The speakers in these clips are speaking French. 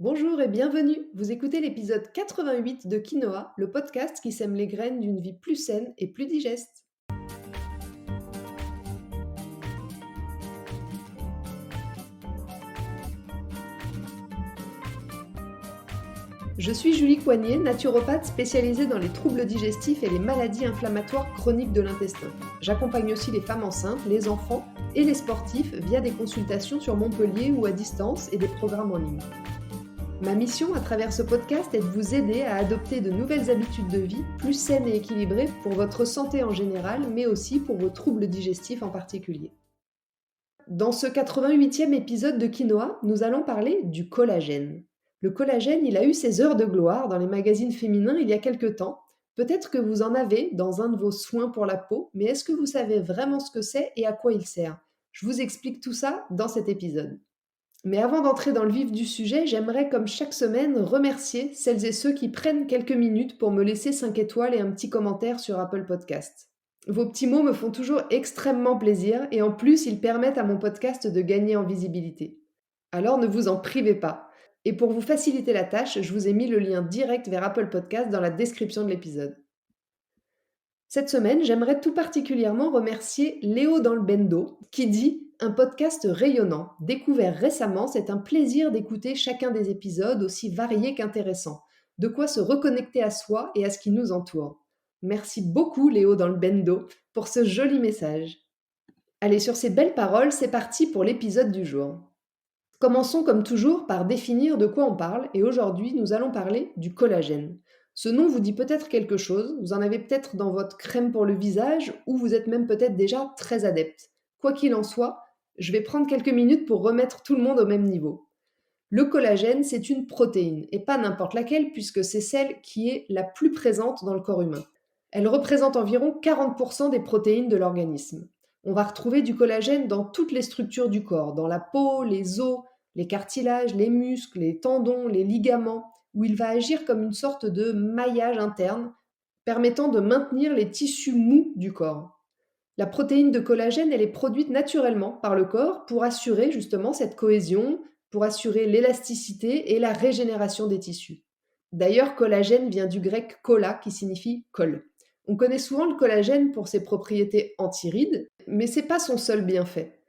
Bonjour et bienvenue. Vous écoutez l'épisode 88 de Quinoa, le podcast qui sème les graines d'une vie plus saine et plus digeste. Je suis Julie Coignet, naturopathe spécialisée dans les troubles digestifs et les maladies inflammatoires chroniques de l'intestin. J'accompagne aussi les femmes enceintes, les enfants et les sportifs via des consultations sur Montpellier ou à distance et des programmes en ligne. Ma mission à travers ce podcast est de vous aider à adopter de nouvelles habitudes de vie plus saines et équilibrées pour votre santé en général, mais aussi pour vos troubles digestifs en particulier. Dans ce 88e épisode de Quinoa, nous allons parler du collagène. Le collagène, il a eu ses heures de gloire dans les magazines féminins il y a quelque temps. Peut-être que vous en avez dans un de vos soins pour la peau, mais est-ce que vous savez vraiment ce que c'est et à quoi il sert? Je vous explique tout ça dans cet épisode. Mais avant d'entrer dans le vif du sujet, j'aimerais, comme chaque semaine, remercier celles et ceux qui prennent quelques minutes pour me laisser 5 étoiles et un petit commentaire sur Apple Podcast. Vos petits mots me font toujours extrêmement plaisir et en plus, ils permettent à mon podcast de gagner en visibilité. Alors ne vous en privez pas. Et pour vous faciliter la tâche, je vous ai mis le lien direct vers Apple Podcast dans la description de l'épisode. Cette semaine, j'aimerais tout particulièrement remercier Léo dans le Bendo qui dit un podcast rayonnant. Découvert récemment, c'est un plaisir d'écouter chacun des épisodes aussi variés qu'intéressants. De quoi se reconnecter à soi et à ce qui nous entoure. Merci beaucoup Léo dans le Bendo pour ce joli message. Allez, sur ces belles paroles, c'est parti pour l'épisode du jour. Commençons comme toujours par définir de quoi on parle et aujourd'hui nous allons parler du collagène. Ce nom vous dit peut-être quelque chose, vous en avez peut-être dans votre crème pour le visage ou vous êtes même peut-être déjà très adepte. Quoi qu'il en soit, je vais prendre quelques minutes pour remettre tout le monde au même niveau. Le collagène, c'est une protéine et pas n'importe laquelle puisque c'est celle qui est la plus présente dans le corps humain. Elle représente environ 40% des protéines de l'organisme. On va retrouver du collagène dans toutes les structures du corps, dans la peau, les os, les cartilages, les muscles, les tendons, les ligaments, où il va agir comme une sorte de maillage interne, permettant de maintenir les tissus mous du corps. La protéine de collagène, elle est produite naturellement par le corps pour assurer justement cette cohésion, pour assurer l'élasticité et la régénération des tissus. D'ailleurs, collagène vient du grec kolla qui signifie colle. On connaît souvent le collagène pour ses propriétés antirides, mais c'est pas son seul bienfait.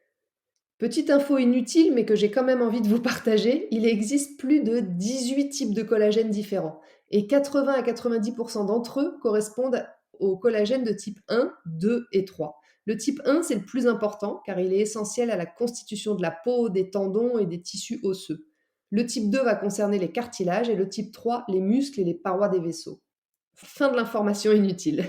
Petite info inutile, mais que j'ai quand même envie de vous partager, il existe plus de 18 types de collagène différents, et 80 à 90% d'entre eux correspondent au collagène de type 1, 2 et 3. Le type 1, c'est le plus important, car il est essentiel à la constitution de la peau, des tendons et des tissus osseux. Le type 2 va concerner les cartilages, et le type 3, les muscles et les parois des vaisseaux. Fin de l'information inutile.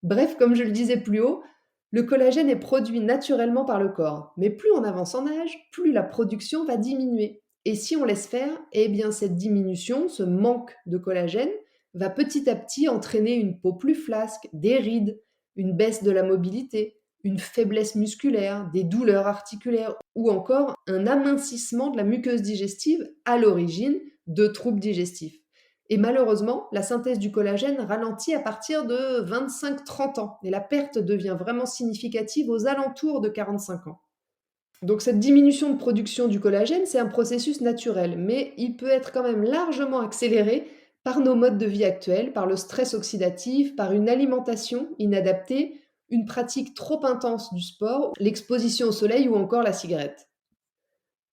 Bref, comme je le disais plus haut, le collagène est produit naturellement par le corps, mais plus on avance en âge, plus la production va diminuer. Et si on laisse faire, eh bien cette diminution, ce manque de collagène, va petit à petit entraîner une peau plus flasque, des rides, une baisse de la mobilité, une faiblesse musculaire, des douleurs articulaires ou encore un amincissement de la muqueuse digestive à l'origine de troubles digestifs. Et malheureusement, la synthèse du collagène ralentit à partir de 25-30 ans et la perte devient vraiment significative aux alentours de 45 ans. Donc cette diminution de production du collagène, c'est un processus naturel, mais il peut être quand même largement accéléré par nos modes de vie actuels, par le stress oxydatif, par une alimentation inadaptée, une pratique trop intense du sport, l'exposition au soleil ou encore la cigarette.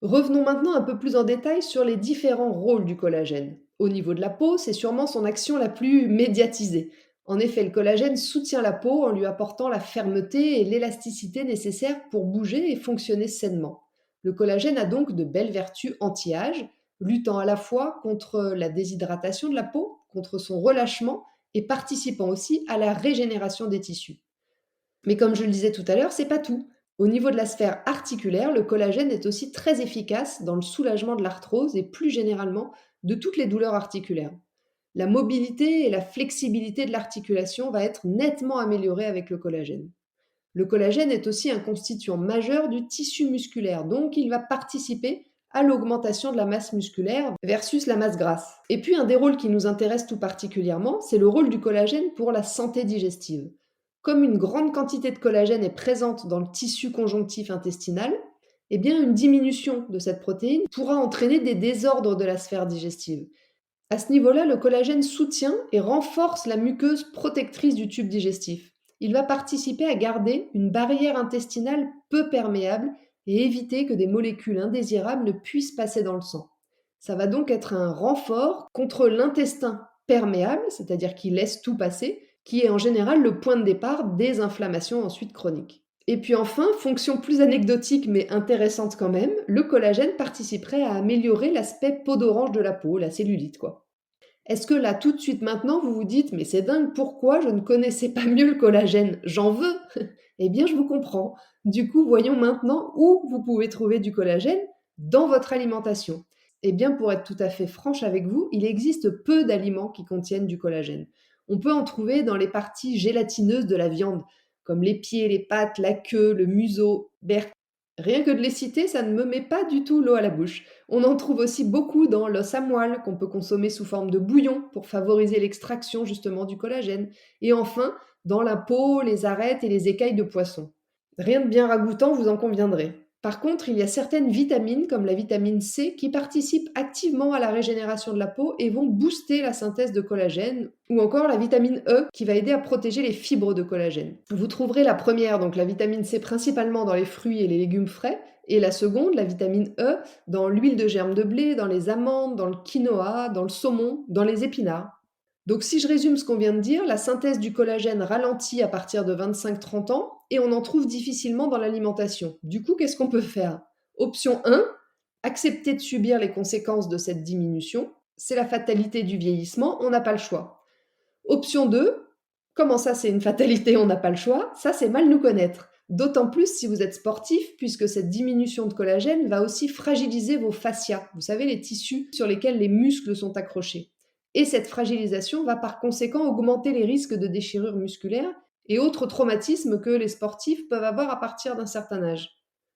Revenons maintenant un peu plus en détail sur les différents rôles du collagène. Au niveau de la peau, c'est sûrement son action la plus médiatisée. En effet, le collagène soutient la peau en lui apportant la fermeté et l'élasticité nécessaires pour bouger et fonctionner sainement. Le collagène a donc de belles vertus anti-âge, luttant à la fois contre la déshydratation de la peau, contre son relâchement et participant aussi à la régénération des tissus. Mais comme je le disais tout à l'heure, c'est pas tout. Au niveau de la sphère articulaire, le collagène est aussi très efficace dans le soulagement de l'arthrose et plus généralement de toutes les douleurs articulaires. La mobilité et la flexibilité de l'articulation va être nettement améliorée avec le collagène. Le collagène est aussi un constituant majeur du tissu musculaire, donc il va participer à l'augmentation de la masse musculaire versus la masse grasse. Et puis un des rôles qui nous intéresse tout particulièrement, c'est le rôle du collagène pour la santé digestive. Comme une grande quantité de collagène est présente dans le tissu conjonctif intestinal, Eh bien, une diminution de cette protéine pourra entraîner des désordres de la sphère digestive. À ce niveau-là, le collagène soutient et renforce la muqueuse protectrice du tube digestif. Il va participer à garder une barrière intestinale peu perméable et éviter que des molécules indésirables ne puissent passer dans le sang. Ça va donc être un renfort contre l'intestin perméable, c'est-à-dire qui laisse tout passer, qui est en général le point de départ des inflammations ensuite chroniques. Et puis enfin, fonction plus anecdotique mais intéressante quand même, le collagène participerait à améliorer l'aspect peau d'orange de la peau, la cellulite quoi. Est-ce que là, tout de suite maintenant, vous vous dites: «Mais c'est dingue, pourquoi je ne connaissais pas mieux le collagène? J'en veux!» Eh bien, je vous comprends. Du coup, voyons maintenant où vous pouvez trouver du collagène dans votre alimentation. Eh bien, pour être tout à fait franche avec vous, il existe peu d'aliments qui contiennent du collagène. On peut en trouver dans les parties gélatineuses de la viande, comme les pieds, les pattes, la queue, le museau, berk. Rien que de les citer, ça ne me met pas du tout l'eau à la bouche. On en trouve aussi beaucoup dans l'os à moelle qu'on peut consommer sous forme de bouillon pour favoriser l'extraction justement du collagène. Et enfin, dans la peau, les arêtes et les écailles de poisson. Rien de bien ragoûtant, vous en conviendrez. Par contre, il y a certaines vitamines, comme la vitamine C, qui participent activement à la régénération de la peau et vont booster la synthèse de collagène, ou encore la vitamine E, qui va aider à protéger les fibres de collagène. Vous trouverez la première, donc la vitamine C, principalement dans les fruits et les légumes frais, et la seconde, la vitamine E, dans l'huile de germe de blé, dans les amandes, dans le quinoa, dans le saumon, dans les épinards. Donc si je résume ce qu'on vient de dire, la synthèse du collagène ralentit à partir de 25-30 ans et on en trouve difficilement dans l'alimentation. Du coup, qu'est-ce qu'on peut faire? Option 1, accepter de subir les conséquences de cette diminution. C'est la fatalité du vieillissement, on n'a pas le choix. Option 2, comment ça c'est une fatalité, on n'a pas le choix? Ça c'est mal nous connaître. D'autant plus si vous êtes sportif, puisque cette diminution de collagène va aussi fragiliser vos fascias, vous savez les tissus sur lesquels les muscles sont accrochés. Et cette fragilisation va par conséquent augmenter les risques de déchirures musculaires et autres traumatismes que les sportifs peuvent avoir à partir d'un certain âge.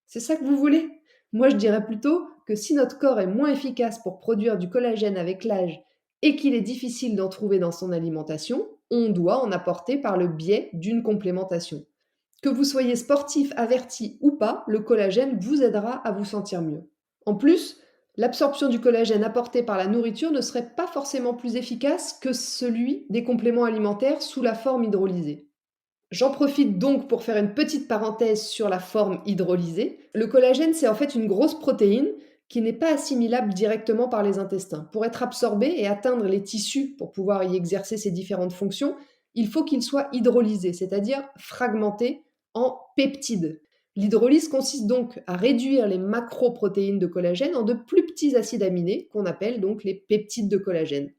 C'est ça que vous voulez? Moi je dirais plutôt que si notre corps est moins efficace pour produire du collagène avec l'âge et qu'il est difficile d'en trouver dans son alimentation, on doit en apporter par le biais d'une complémentation. Que vous soyez sportif, averti ou pas, le collagène vous aidera à vous sentir mieux. En plus, l'absorption du collagène apporté par la nourriture ne serait pas forcément plus efficace que celui des compléments alimentaires sous la forme hydrolysée. J'en profite donc pour faire une petite parenthèse sur la forme hydrolysée. Le collagène, c'est en fait une grosse protéine qui n'est pas assimilable directement par les intestins. Pour être absorbé et atteindre les tissus pour pouvoir y exercer ses différentes fonctions, il faut qu'il soit hydrolysé, c'est-à-dire fragmenté en peptides. L'hydrolyse consiste donc à réduire les macroprotéines de collagène en de plus petits acides aminés qu'on appelle donc les peptides de collagène.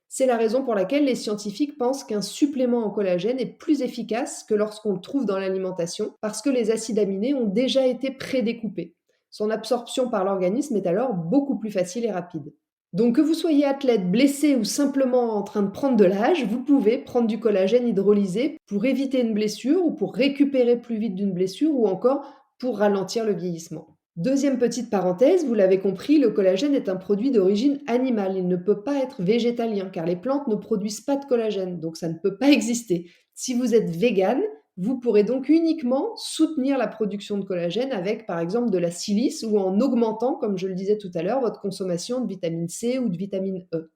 C'est la raison pour laquelle les scientifiques pensent qu'un supplément en collagène est plus efficace que lorsqu'on le trouve dans l'alimentation, parce que les acides aminés ont déjà été prédécoupés. Son absorption par l'organisme est alors beaucoup plus facile et rapide. Donc que vous soyez athlète, blessé ou simplement en train de prendre de l'âge, vous pouvez prendre du collagène hydrolysé pour éviter une blessure ou pour récupérer plus vite d'une blessure ou encore pour ralentir le vieillissement. Deuxième petite parenthèse, vous l'avez compris, le collagène est un produit d'origine animale. Il ne peut pas être végétalien car les plantes ne produisent pas de collagène, donc ça ne peut pas exister. Si vous êtes vegan, vous pourrez donc uniquement soutenir la production de collagène avec par exemple de la silice ou en augmentant, comme je le disais tout à l'heure, votre consommation de vitamine C ou de vitamine E.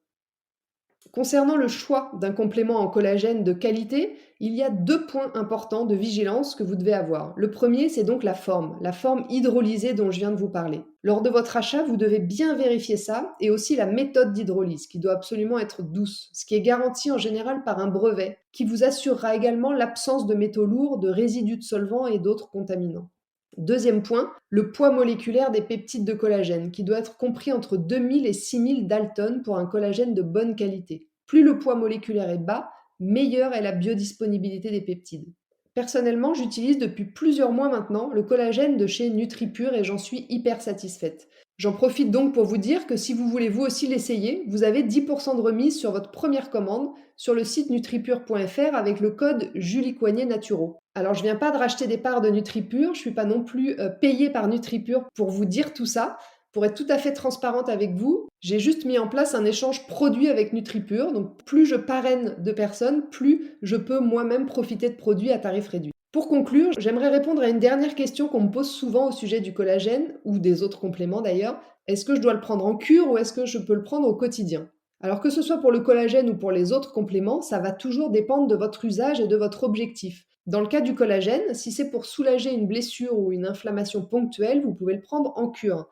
Concernant le choix d'un complément en collagène de qualité, il y a 2 points importants de vigilance que vous devez avoir. Le premier, c'est donc la forme hydrolysée dont je viens de vous parler. Lors de votre achat, vous devez bien vérifier ça et aussi la méthode d'hydrolyse qui doit absolument être douce, ce qui est garanti en général par un brevet qui vous assurera également l'absence de métaux lourds, de résidus de solvants et d'autres contaminants. Deuxième point, le poids moléculaire des peptides de collagène, qui doit être compris entre 2000 et 6000 daltons pour un collagène de bonne qualité. Plus le poids moléculaire est bas, meilleure est la biodisponibilité des peptides. Personnellement, j'utilise depuis plusieurs mois maintenant le collagène de chez NutriPure et j'en suis hyper satisfaite. J'en profite donc pour vous dire que si vous voulez vous aussi l'essayer, vous avez 10% de remise sur votre première commande sur le site nutripure.fr avec le code Julie Coignet Naturo. Alors je viens pas de racheter des parts de NutriPure, je suis pas non plus payée par NutriPure pour vous dire tout ça. Pour être tout à fait transparente avec vous, j'ai juste mis en place un échange produit avec NutriPure. Donc plus je parraine de personnes, plus je peux moi-même profiter de produits à tarif réduit. Pour conclure, j'aimerais répondre à une dernière question qu'on me pose souvent au sujet du collagène, ou des autres compléments d'ailleurs. Est-ce que je dois le prendre en cure ou est-ce que je peux le prendre au quotidien? Alors que ce soit pour le collagène ou pour les autres compléments, ça va toujours dépendre de votre usage et de votre objectif. Dans le cas du collagène, si c'est pour soulager une blessure ou une inflammation ponctuelle, vous pouvez le prendre en cure.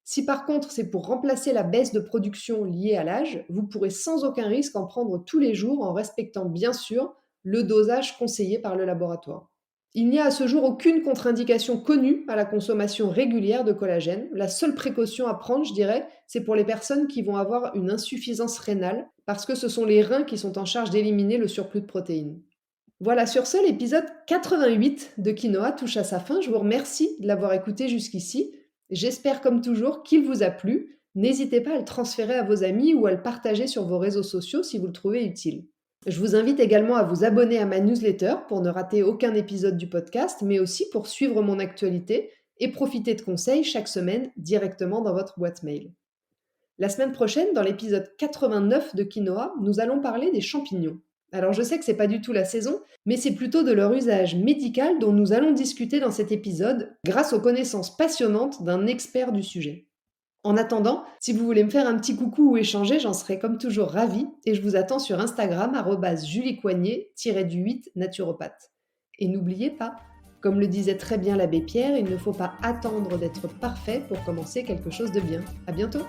Si par contre c'est pour remplacer la baisse de production liée à l'âge, vous pourrez sans aucun risque en prendre tous les jours en respectant bien sûr le dosage conseillé par le laboratoire. Il n'y a à ce jour aucune contre-indication connue à la consommation régulière de collagène. La seule précaution à prendre, je dirais, c'est pour les personnes qui vont avoir une insuffisance rénale, parce que ce sont les reins qui sont en charge d'éliminer le surplus de protéines. Voilà, sur ce, l'épisode 88 de Quinoa touche à sa fin. Je vous remercie de l'avoir écouté jusqu'ici. J'espère comme toujours qu'il vous a plu. N'hésitez pas à le transférer à vos amis ou à le partager sur vos réseaux sociaux si vous le trouvez utile. Je vous invite également à vous abonner à ma newsletter pour ne rater aucun épisode du podcast, mais aussi pour suivre mon actualité et profiter de conseils chaque semaine directement dans votre boîte mail. La semaine prochaine, dans l'épisode 89 de Quinoa, nous allons parler des champignons. Alors je sais que c'est pas du tout la saison, mais c'est plutôt de leur usage médical dont nous allons discuter dans cet épisode grâce aux connaissances passionnantes d'un expert du sujet. En attendant, si vous voulez me faire un petit coucou ou échanger, j'en serai comme toujours ravie et je vous attends sur Instagram @juliecoignet-8 naturopathe. Et n'oubliez pas, comme le disait très bien l'abbé Pierre, il ne faut pas attendre d'être parfait pour commencer quelque chose de bien. À bientôt!